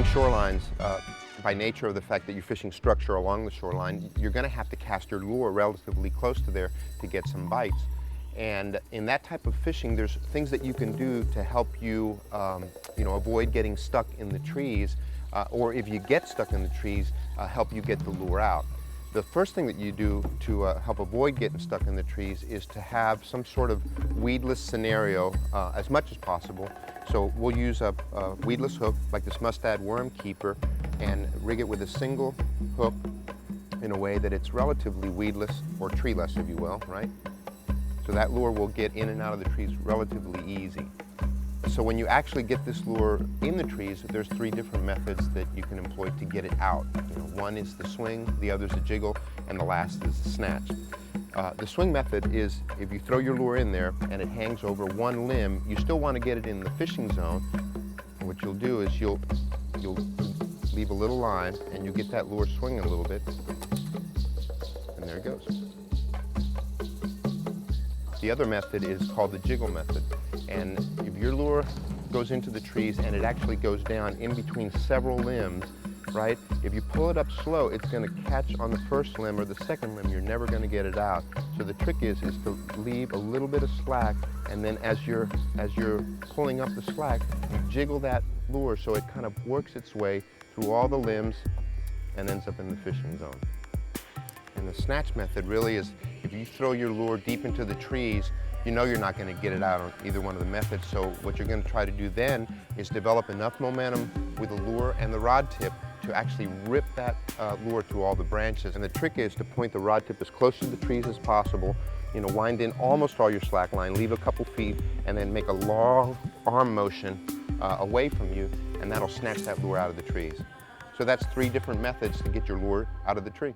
shorelines, by nature of the fact that you're fishing structure along the shoreline, you're going to have to cast your lure relatively close to there to get some bites. And in that type of fishing, there's things that you can do to help you, avoid getting stuck in the trees, or if you get stuck in the trees, help you get the lure out. The first thing that you do to help avoid getting stuck in the trees is to have some sort of weedless scenario as much as possible. So we'll use a weedless hook like this mustad worm keeper and rig it with a single hook in a way that it's relatively weedless or treeless, if you will, right? So that lure will get in and out of the trees relatively easy. So when you actually get this lure in the trees, there's three different methods that you can employ to get it out. One is the swing, the other is the jiggle, and the last is the snatch. The swing method is if you throw your lure in there and it hangs over one limb, you still want to get it in the fishing zone. And what you'll do is you'll leave a little line and you get that lure swinging a little bit, and there it goes. The other method is called the jiggle method. And if your lure goes into the trees and it actually goes down in between several limbs, right? If you pull it up slow, it's going to catch on the first limb or the second limb. You're never going to get it out. So the trick is to leave a little bit of slack, and then as you're pulling up the slack, you jiggle that lure so it kind of works its way through all the limbs and ends up in the fishing zone. And the snatch method really is if you throw your lure deep into the trees, you know you're not going to get it out on either one of the methods. So what you're going to try to do then is develop enough momentum with the lure and the rod tip to actually rip that lure through all the branches. And the trick is to point the rod tip as close to the trees as possible, wind in almost all your slack line, leave a couple feet, and then make a long arm motion away from you, and that'll snatch that lure out of the trees. So that's three different methods to get your lure out of the tree.